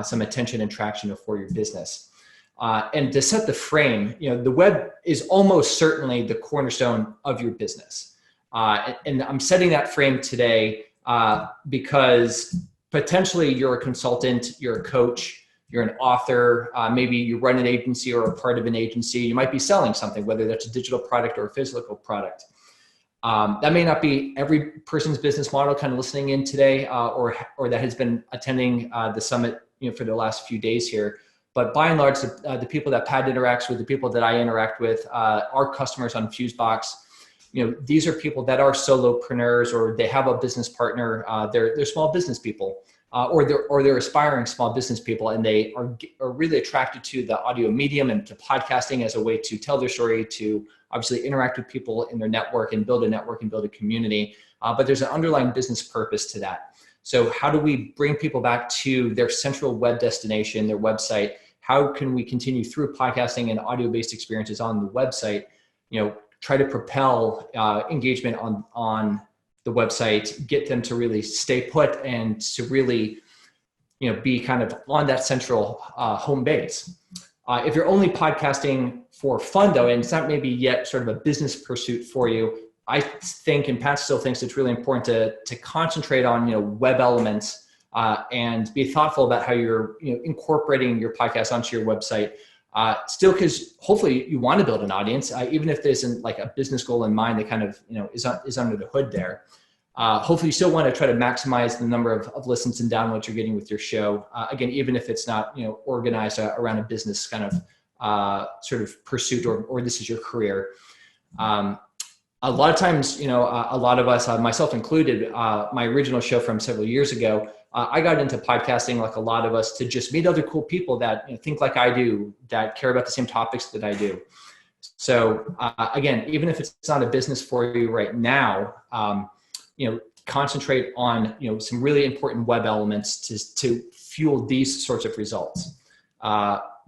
some attention and traction for your business. And to set the frame, the web is almost certainly the cornerstone of your business. And I'm setting that frame today because potentially you're a consultant, you're a coach, you're an author, maybe you run an agency or a part of an agency. You might be selling something, whether that's a digital product or a physical product. That may not be every person's business model kind of listening in today, or that has been attending the summit for the last few days here. But by and large, the people that Pat interacts with, the people that I interact with, our customers on Fusebox, these are people that are solopreneurs, or they have a business partner. They're small business people, or they're aspiring small business people, and they are really attracted to the audio medium and to podcasting as a way to tell their story, to obviously interact with people in their network and build a community. But there's an underlying business purpose to that. So how do we bring people back to their central web destination, their website? How can we continue through podcasting and audio-based experiences on the website, try to propel engagement on the website, get them to really stay put and to really, be kind of on that central home base. If you're only podcasting for fun though, and it's not maybe yet sort of a business pursuit for you, I think, and Pat still thinks, it's really important to concentrate on, web elements and be thoughtful about how you're incorporating your podcast onto your website. Still, because hopefully you want to build an audience, even if there isn't like a business goal in mind that kind of is under the hood there. Hopefully you still want to try to maximize the number of listens and downloads you're getting with your show. Again, even if it's not organized around a business kind of sort of pursuit, or this is your career. A lot of times, a lot of us, myself included, my original show from several years ago, I got into podcasting like a lot of us to just meet other cool people that think like I do, that care about the same topics that I do. So again, even if it's not a business for you right now, concentrate on some really important web elements to fuel these sorts of results.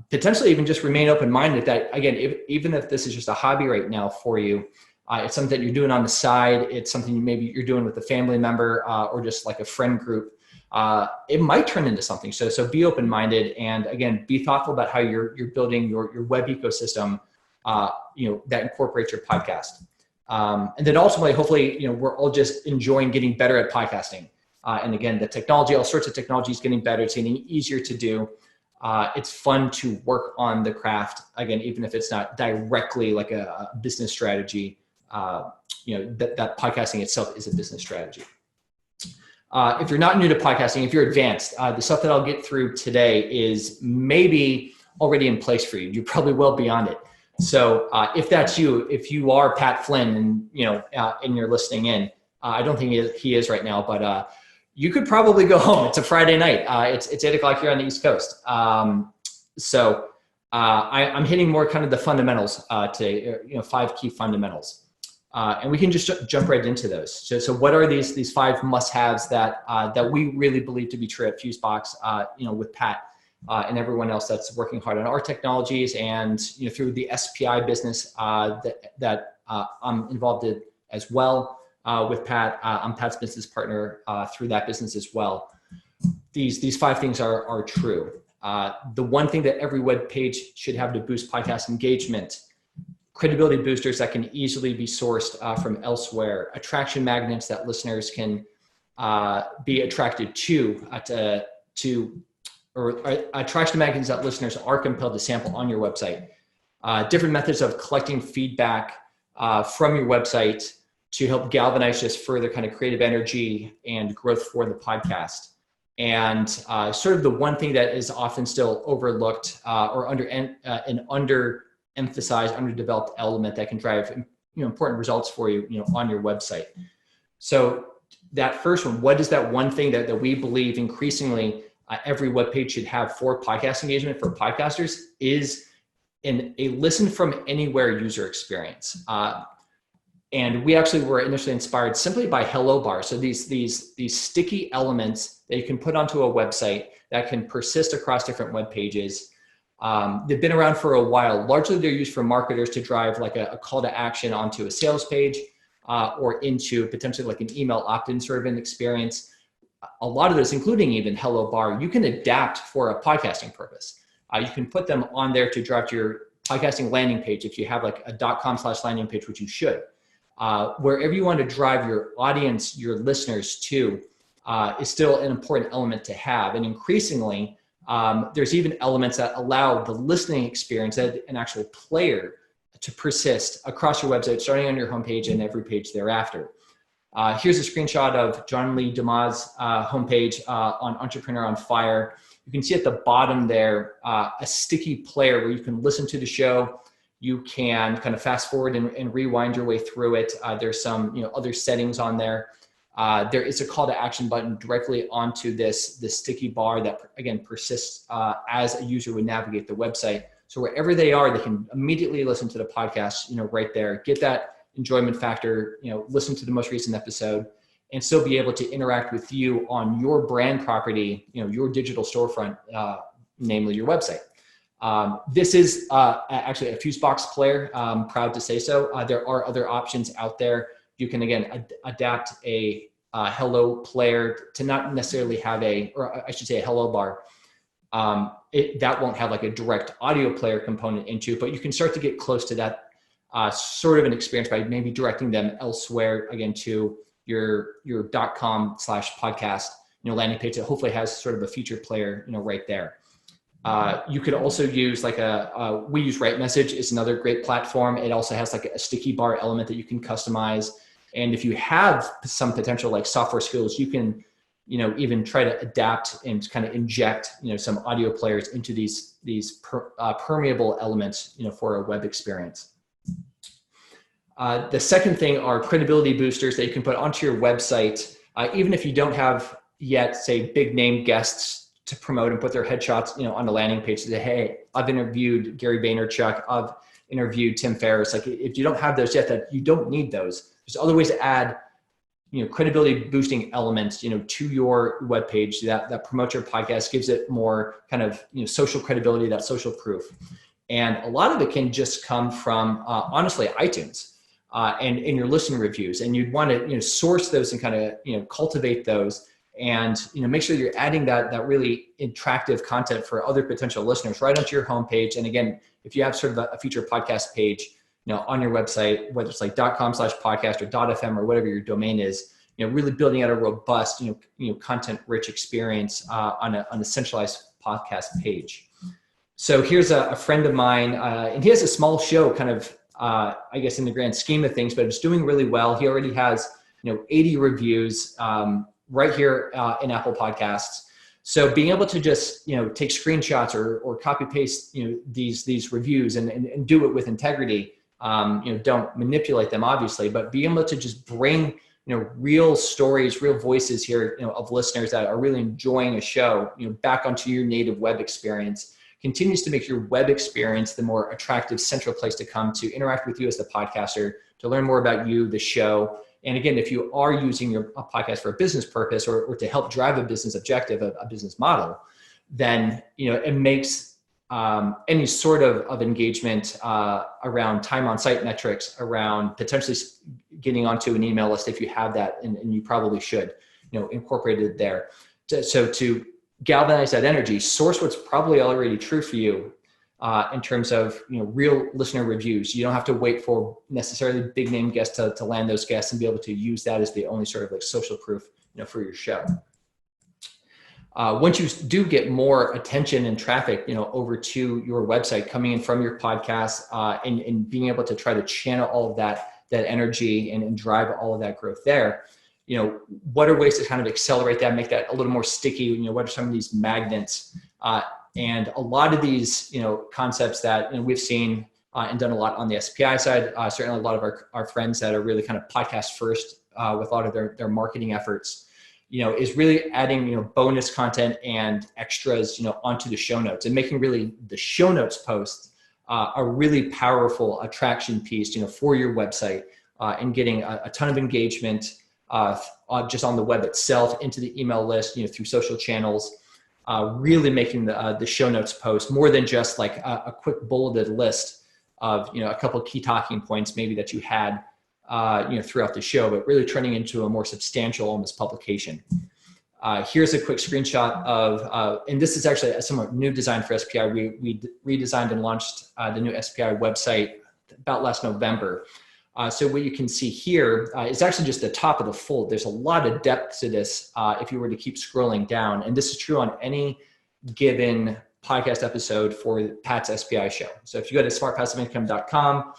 Potentially even just remain open-minded that, again, even if this is just a hobby right now for you, it's something that you're doing on the side, it's something maybe you're doing with a family member or just like a friend group, it might turn into something. So be open-minded, and again, be thoughtful about how you're building your web ecosystem, that incorporates your podcast. And then ultimately, hopefully, we're all just enjoying getting better at podcasting. And again, the technology, all sorts of technology is getting better. It's getting easier to do. It's fun to work on the craft. Again, even if it's not directly like a business strategy, that podcasting itself is a business strategy. If you're not new to podcasting, if you're advanced, the stuff that I'll get through today is maybe already in place for you. You're probably well beyond it. So if that's you, if you are Pat Flynn and, and you're listening in, I don't think he is right now, but you could probably go home. It's a Friday night. It's 8 o'clock here on the East Coast. So I'm hitting more kind of the fundamentals today, 5 key fundamentals. And we can just jump right into those. So what are these 5 must-haves that we really believe to be true at Fusebox, with Pat and everyone else that's working hard on our technologies, and through the SPI business that I'm involved in as well with Pat. I'm Pat's business partner through that business as well. These 5 things are true. The one thing that every web page should have to boost podcast engagement: credibility boosters that can easily be sourced from elsewhere, attraction magnets that listeners can be attracted to, or attraction magnets that listeners are compelled to sample on your website. Different methods of collecting feedback from your website to help galvanize just further kind of creative energy and growth for the podcast. And sort of the one thing that is often still overlooked or underemphasized, underdeveloped element that can drive important results for you, on your website. So that first one, what is that one thing that we believe increasingly every web page should have for podcast engagement for podcasters is a listen from anywhere user experience. And we actually were initially inspired simply by Hello Bar. So these sticky elements that you can put onto a website that can persist across different web pages. They've been around for a while. Largely they're used for marketers to drive like a call to action onto a sales page or into potentially like an email opt-in sort of an experience. a lot of those, including even Hello Bar, you can adapt for a podcasting purpose. You can put them on there to drive to your podcasting landing page if you have like a .com/landing page, which you should. Wherever you want to drive your audience, your listeners to, is still an important element to have. And increasingly, there's even elements that allow the listening experience, an actual player, to persist across your website, starting on your homepage and every page thereafter. Here's a screenshot of John Lee Dumas' homepage on Entrepreneur on Fire. You can see at the bottom there a sticky player where you can listen to the show. You can kind of fast forward and rewind your way through it. There's some other settings on there. There is a call to action button directly onto this sticky bar that, again, persists as a user would navigate the website. So wherever they are, they can immediately listen to the podcast, right there, get that enjoyment factor, listen to the most recent episode, and still be able to interact with you on your brand property, your digital storefront, namely your website. This is actually a Fusebox player. I'm proud to say so. There are other options out there. You can, again, adapt a Hello player to not necessarily have a Hello Bar. That won't have like a direct audio player component into it, but you can start to get close to that sort of an experience by maybe directing them elsewhere, again, to your .com/podcast landing page that hopefully has sort of a featured player right there. You could also use like we use Right Message is another great platform. It also has like a sticky bar element that you can customize. And if you have some potential like software skills, you can even try to adapt and kind of inject some audio players into these permeable elements for a web experience. The second thing are credibility boosters that you can put onto your website, even if you don't have yet, say, big name guests to promote and put their headshots, on the landing page to say, hey, I've interviewed Gary Vaynerchuk, I've interviewed Tim Ferriss. Like, if you don't have those yet, that you don't need those. There's other ways to add, credibility boosting elements, to your webpage that promote your podcast, gives it more kind of, social credibility, that social proof. And a lot of it can just come from, honestly, iTunes. And in your listener reviews, and you'd want to source those and kind of cultivate those, and make sure you're adding that really attractive content for other potential listeners right onto your homepage. And again, if you have sort of a featured podcast page on your website, whether it's like .com/podcast or .fm or whatever your domain is, really building out a robust content rich experience on a centralized podcast page. So here's a friend of mine, and he has a small show kind of I guess in the grand scheme of things, but it's doing really well. He already has, 80 reviews right here in Apple Podcasts. So being able to just, take screenshots or copy paste, these reviews and do it with integrity. Don't manipulate them, obviously, but being able to just bring, real stories, real voices here, of listeners that are really enjoying a show, back onto your native web experience, continues to make your web experience the more attractive central place to come to interact with you as the podcaster, to learn more about you, the show. And again, if you are using your podcast for a business purpose or to help drive a business objective, a business model, then, it makes any sort of engagement around time on site metrics, around potentially getting onto an email list, if you have that, and you probably should, incorporate it there. So to galvanize that energy, source what's probably already true for you in terms of real listener reviews. You don't have to wait for necessarily big name guests to land those guests and be able to use that as the only sort of like social proof for your show. Once you do get more attention and traffic over to your website coming in from your podcast, and being able to try to channel all of that energy and drive all of that growth there, what are ways to kind of accelerate that, make that a little more sticky? What are some of these magnets? And a lot of these, concepts that we've seen and done a lot on the SPI side, certainly a lot of our friends that are really kind of podcast first with a lot of their marketing efforts, is really adding, bonus content and extras, onto the show notes, and making really the show notes post a really powerful attraction piece, for your website, and getting a ton of engagement just on the web itself, into the email list, through social channels, really making the show notes post more than just like a quick bulleted list of, a couple of key talking points maybe that you had, throughout the show, but really turning into a more substantial, almost publication. Here's a quick screenshot of, and this is actually a somewhat new design for SPI. We redesigned and launched the new SPI website about last November. So what you can see here is actually just the top of the fold. There's a lot of depth to this if you were to keep scrolling down. And this is true on any given podcast episode for Pat's SPI show. So if you go to smartpassiveincome.com,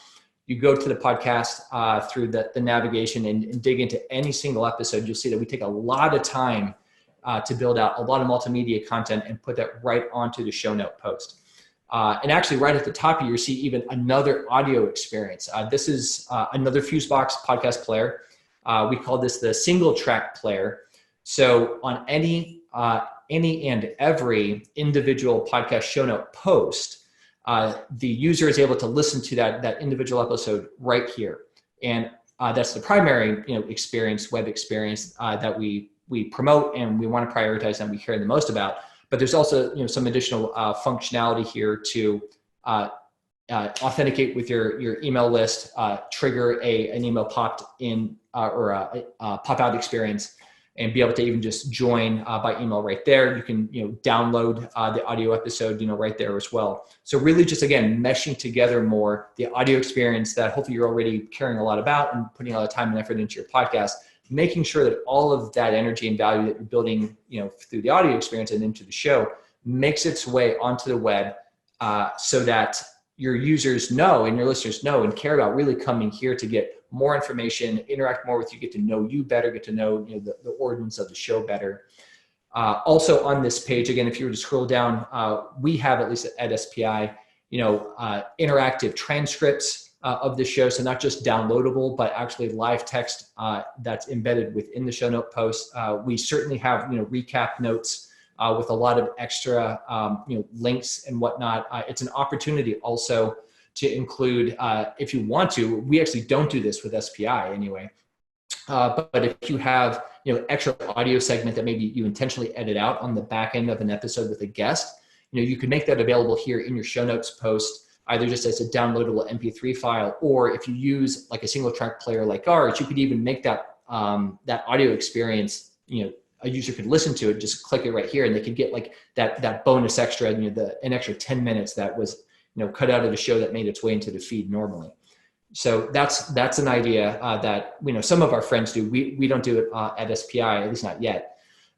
you go to the podcast through the navigation and dig into any single episode, you'll see that we take a lot of time to build out a lot of multimedia content and put that right onto the show note post. And actually right at the top, you see even another audio experience. This is another Fusebox podcast player. We call this the single track player. So on any and every individual podcast show note post, the user is able to listen to that individual episode right here. And that's the primary experience, web experience that we promote and we want to prioritize and we care the most about. But there's also some additional functionality here to authenticate with your email list, trigger an email popped in or a pop out experience, and be able to even just join by email right there. You can download the audio episode right there as well. So really just again meshing together more the audio experience that hopefully you're already caring a lot about and putting a lot of time and effort into your podcast, making sure that all of that energy and value that you're building through the audio experience and into the show makes its way onto the web, so that your users know and your listeners know and care about really coming here to get more information, interact more with you, get to know you better, get to know the ordinance of the show better. Also on this page, again, if you were to scroll down, we have, at least at SPI, interactive transcripts of the show. So not just downloadable, but actually live text that's embedded within the show note post. We certainly have recap notes with a lot of extra links and whatnot. It's an opportunity also to include, if you want to. We actually don't do this with SPI anyway. But if you have extra audio segment that maybe you intentionally edit out on the back end of an episode with a guest, you can make that available here in your show notes post, either just as a downloadable MP3 file, or if you use like a single track player like ours, you could even make that that audio experience, a user could listen to it, just click it right here, and they could get like that bonus extra, an extra 10 minutes that was cut out of the show that made its way into the feed normally. So that's an idea that some of our friends do. We don't do it at SPI, at least not yet.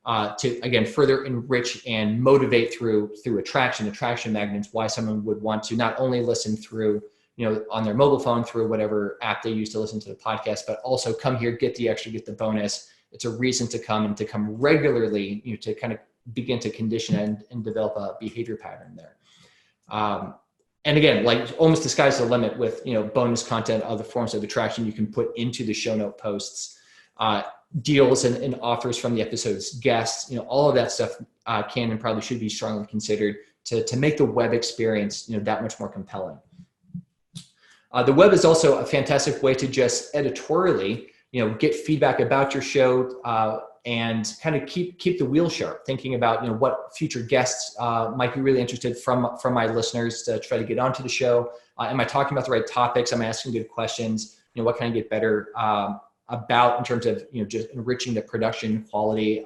To again further enrich and motivate through attraction magnets, why someone would want to not only listen through on their mobile phone through whatever app they use to listen to the podcast, but also come here, get the extra, get the bonus. It's a reason to come and to come regularly, to kind of begin to condition and develop a behavior pattern there. And again, like almost the sky's the limit with bonus content, other forms of attraction you can put into the show note posts. Deals and offers from the episode's guests, all of that stuff can and probably should be strongly considered to make the web experience, that much more compelling. The web is also a fantastic way to just editorially, get feedback about your show and kind of keep the wheel sharp, thinking about, what future guests might be really interested from my listeners to try to get onto the show. Am I talking about the right topics? Am I asking good questions? What can I get better about in terms of just enriching the production quality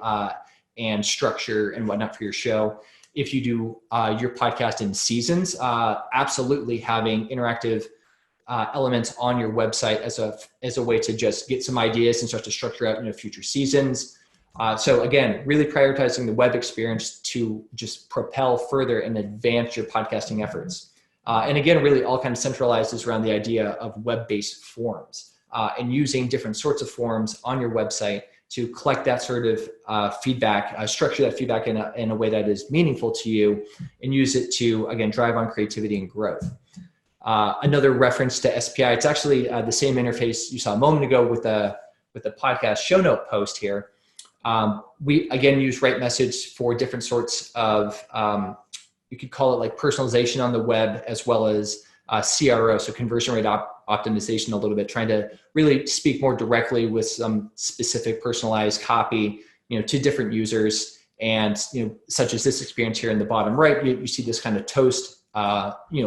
and structure and whatnot for your show. If you do your podcast in seasons, absolutely having interactive elements on your website as a way to just get some ideas and start to structure out future seasons. So again, really prioritizing the web experience to just propel further and advance your podcasting efforts. And again, really all kind of centralizes around the idea of web-based forms. And using different sorts of forms on your website to collect that sort of feedback, structure that feedback in a way that is meaningful to you, and use it to, again, drive on creativity and growth. Another reference to SPI, it's actually the same interface you saw a moment ago with the podcast show note post here. We, again, use Right Message for different sorts of, you could call it like personalization on the web, as well as CRO, so conversion rate optimization a little bit, trying to really speak more directly with some specific personalized copy, to different users. And, such as this experience here in the bottom right, you see this kind of toast,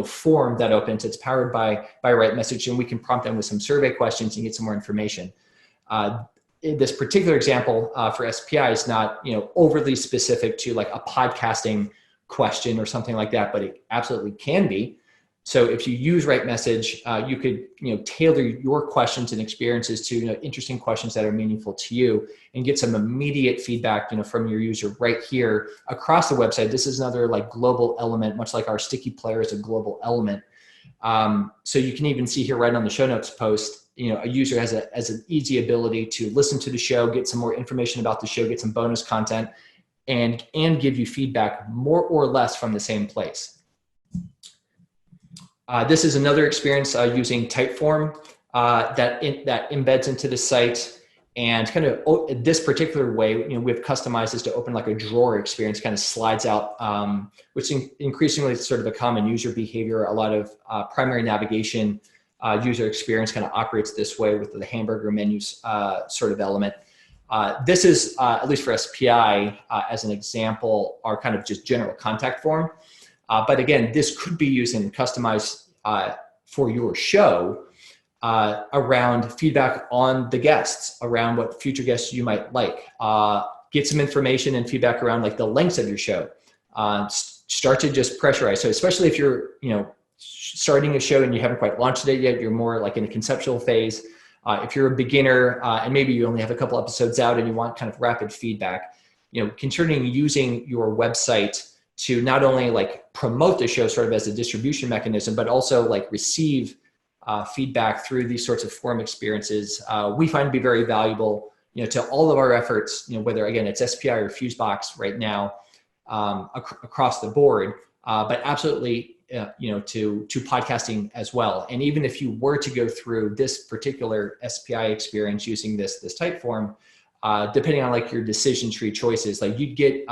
form that opens. It's powered by Right Message, and we can prompt them with some survey questions and get some more information. this particular example for SPI is not, overly specific to like a podcasting question or something like that, but it absolutely can be. So if you use Right Message, you could, tailor your questions and experiences to, interesting questions that are meaningful to you and get some immediate feedback, from your user right here across the website. This is another like global element, much like our sticky player is a global element. So you can even see here right on the show notes post, a user has an easy ability to listen to the show, get some more information about the show, get some bonus content, and give you feedback more or less from the same place. This is another experience using Typeform that embeds into the site, and kind of this particular way, we've customized this to open like a drawer experience, kind of slides out, which increasingly is sort of a common user behavior. A lot of primary navigation user experience kind of operates this way with the hamburger menus sort of element. This is, at least for SPI, as an example, our kind of just general contact form. But again, this could be used and customized for your show around feedback on the guests, around what future guests you might like. Get some information and feedback around like the lengths of your show. Start to just pressurize. So especially if you're, starting a show and you haven't quite launched it yet, you're more like in a conceptual phase. If you're a beginner and maybe you only have a couple episodes out and you want kind of rapid feedback, considering using your website to not only like promote the show sort of as a distribution mechanism, but also like receive feedback through these sorts of forum experiences, we find to be very valuable, to all of our efforts, whether again, it's SPI or Fusebox right now, across the board, but absolutely, to podcasting as well. And even if you were to go through this particular SPI experience using this type form, depending on like your decision tree choices, like you'd get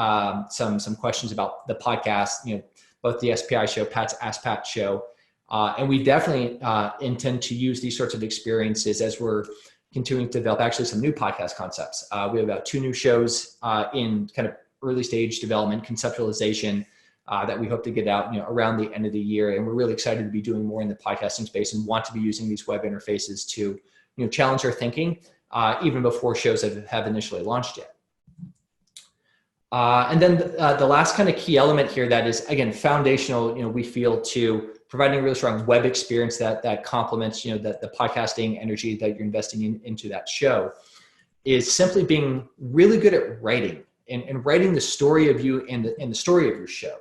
some questions about the podcast, both the SPI show, Pat's Ask Pat show. And we definitely intend to use these sorts of experiences as we're continuing to develop actually some new podcast concepts. We have about 2 new shows in kind of early stage development, conceptualization, that we hope to get out, around the end of the year. And we're really excited to be doing more in the podcasting space and want to be using these web interfaces to, challenge our thinking, even before shows have initially launched yet. And then the last kind of key element here that is, again, foundational, we feel, to providing a really strong web experience that complements, the podcasting energy that you're investing into that show, is simply being really good at writing and writing the story of you and the story of your show.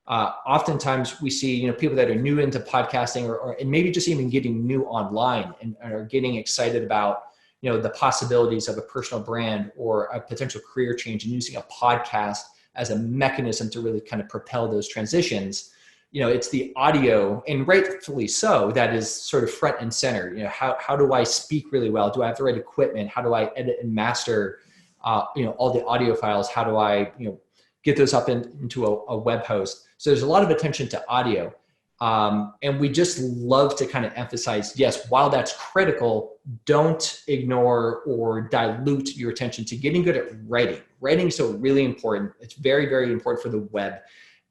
Oftentimes we see, people that are new into podcasting and maybe just even getting new online and are getting excited about, the possibilities of a personal brand or a potential career change, and using a podcast as a mechanism to really kind of propel those transitions. It's the audio, and rightfully so, that is sort of front and center. How do I speak really well? Do I have the right equipment? How do I edit and master, all the audio files? How do I, get those up into a web host? So there's a lot of attention to audio. And we just love to kind of emphasize, yes, while that's critical, don't ignore or dilute your attention to getting good at writing. Writing is so really important. It's very, very important for the web.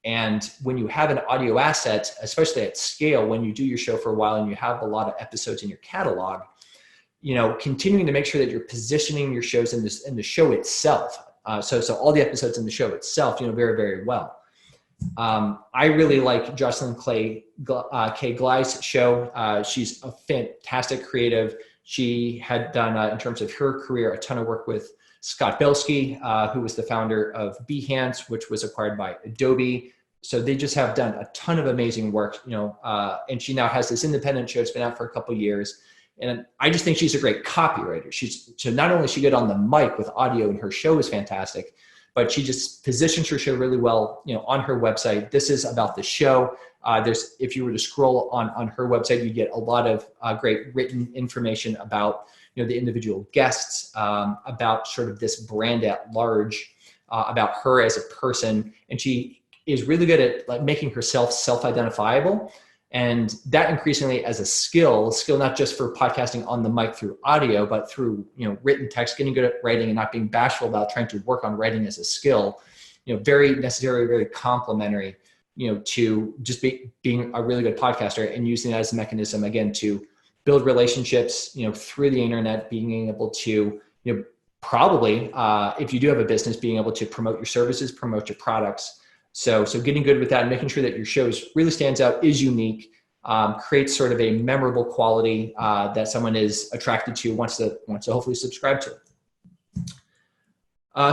And when you have an audio asset, especially at scale, when you do your show for a while and you have a lot of episodes in your catalog, continuing to make sure that you're positioning your shows in the show itself. So all the episodes in the show itself, very, very well. I really like Jocelyn K. Glei's show. She's a fantastic creative. She had done, in terms of her career, a ton of work with Scott Belsky, who was the founder of Behance, which was acquired by Adobe. So they just have done a ton of amazing work, and she now has this independent show. It's been out for a couple of years. And I just think she's a great copywriter. So not only is she good on the mic with audio and her show is fantastic, but she just positions her show really well, on her website. This is about the show. If you were to scroll on her website, you get a lot of great written information about, the individual guests, about sort of this brand at large, about her as a person. And she is really good at like making herself self-identifiable. And that increasingly as a skill not just for podcasting on the mic through audio, but through, written text, getting good at writing and not being bashful about trying to work on writing as a skill, very necessary, very complementary, to just being a really good podcaster and using that as a mechanism, again, to build relationships, through the internet, being able to, probably, if you do have a business, being able to promote your services, promote your products. So getting good with that and making sure that your shows really stands out, is unique, creates sort of a memorable quality that someone is attracted to, wants to hopefully subscribe to.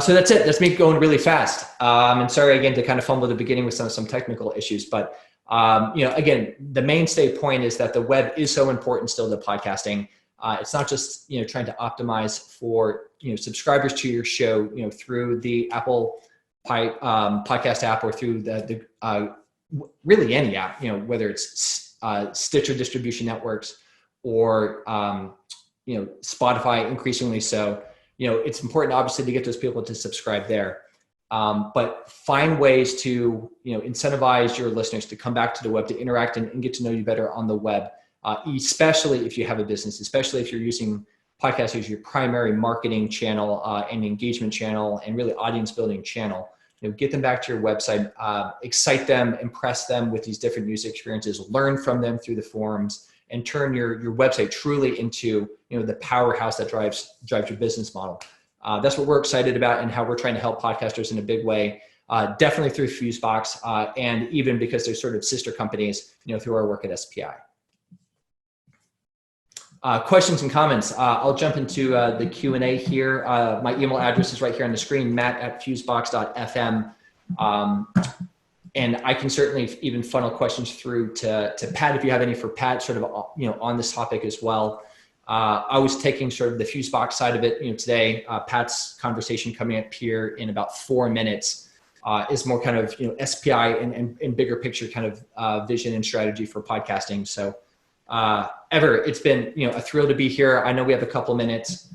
So that's it. That's me going really fast. And sorry again to kind of fumble at the beginning with some technical issues, but again, the mainstay point is that the web is so important still to podcasting. It's not just trying to optimize for subscribers to your show through the Apple podcast app or through the really any app, whether it's Stitcher distribution networks or Spotify, increasingly so. It's important obviously to get those people to subscribe there. But find ways to incentivize your listeners to come back to the web, to interact and get to know you better on the web, especially if you have a business, especially if you're using podcasts as your primary marketing channel and engagement channel and really audience building channel. Get them back to your website, excite them, impress them with these different user experiences, learn from them through the forums, and turn your website truly into the powerhouse that drives your business model. That's what we're excited about and how we're trying to help podcasters in a big way, definitely through Fusebox, and even because they're sort of sister companies, through our work at SPI. Questions and comments. I'll jump into the Q&A here. My email address is right here on the screen, matt@fusebox.fm. And I can certainly even funnel questions through to Pat if you have any for Pat, sort of on this topic as well. I was taking sort of the Fusebox side of it today. Pat's conversation coming up here in about 4 minutes is more kind of SPI and bigger picture kind of vision and strategy for podcasting. So it's been a thrill to be here. I know we have a couple minutes.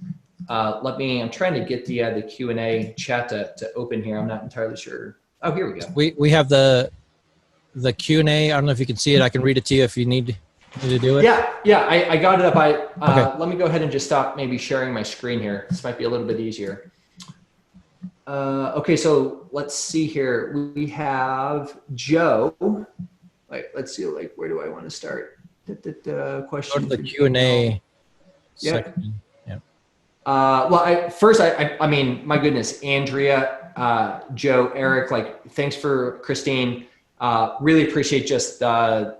I'm trying to get the Q&A chat to open here. I'm not entirely sure. Oh, here we go. We have the Q&A. I don't know if you can see it. I can read it to you if you need me to do it. Yeah, I got it up. Okay. Let me go ahead and just stop maybe sharing my screen here. This might be a little bit easier. Okay, so let's see here. We have Joe. Wait, let's see, where do I want to start? Question. Go to the Q&A section. Yeah. I mean, my goodness, Andrea, Joe, Eric, thanks for Christine. Really appreciate just the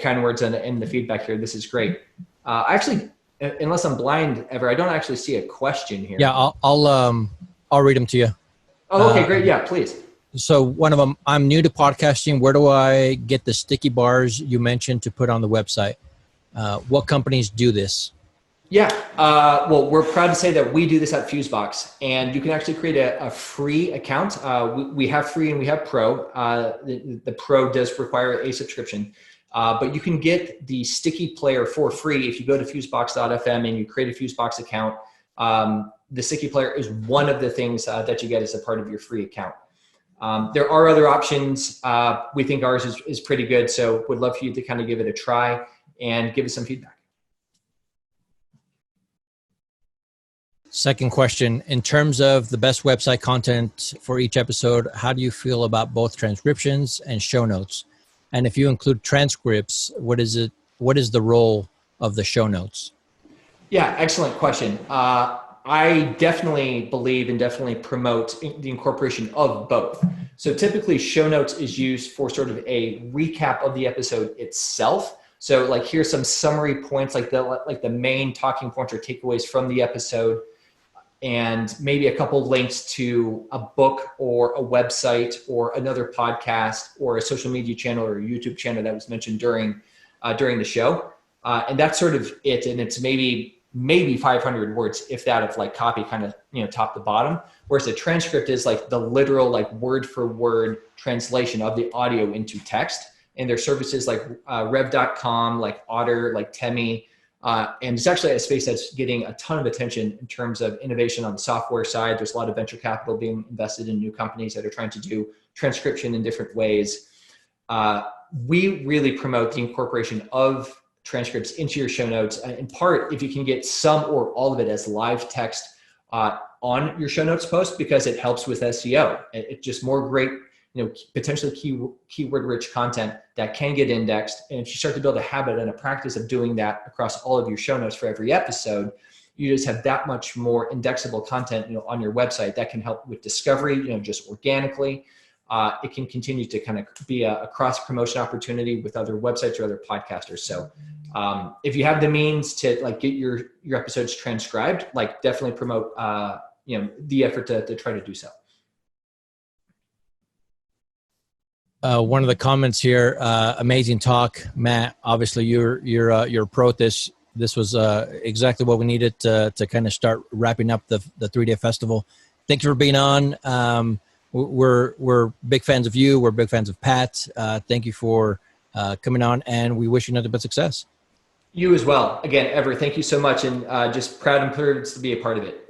kind words and the feedback here. This is great. Actually, unless I'm blind, I don't actually see a question here. Yeah, I'll read them to you. Oh, okay, great. Yeah, please. So one of them, I'm new to podcasting. Where do I get the sticky bars you mentioned to put on the website? What companies do this? Yeah, well, we're proud to say that we do this at Fusebox, and you can actually create a free account. We have free and we have pro. The pro does require a subscription, but you can get the sticky player for free if you go to fusebox.fm and you create a Fusebox account. The sticky player is one of the things that you get as a part of your free account. There are other options. We think ours is pretty good, so would love for you to kind of give it a try and give us some feedback. Second question, in terms of the best website content for each episode, how do you feel about both transcriptions and show notes? And if you include transcripts, what is the role of the show notes? Yeah, excellent question. I definitely believe and definitely promote the incorporation of both. So typically show notes is used for sort of a recap of the episode itself. So here's some summary points, the main talking points or takeaways from the episode, and maybe a couple links to a book or a website or another podcast or a social media channel or a YouTube channel that was mentioned during the show. And that's sort of it. And it's maybe 500 words, if that, of copy kind of, top to bottom. Whereas a transcript is the literal, word for word translation of the audio into text. And there's services like rev.com, Otter, Temi. And it's actually a space that's getting a ton of attention in terms of innovation on the software side. There's a lot of venture capital being invested in new companies that are trying to do transcription in different ways. We really promote the incorporation of transcripts into your show notes, in part if you can get some or all of it as live text on your show notes post, because it helps with SEO. It's just more great, potentially keyword rich content that can get indexed. And if you start to build a habit and a practice of doing that across all of your show notes for every episode, you just have that much more indexable content, on your website that can help with discovery, just organically. It can continue to kind of be a cross promotion opportunity with other websites or other podcasters. So if you have the means to like get your episodes transcribed, like definitely promote, the effort to try to do so. One of the comments here, amazing talk, Matt. Obviously, you're a pro at this. This was exactly what we needed to kind of start wrapping up the 3-day festival. Thank you for being on. We're big fans of you. We're big fans of Pat. Thank you for coming on, and we wish you nothing but success. You as well. Again, Ever, thank you so much, and just proud and privileged to be a part of it.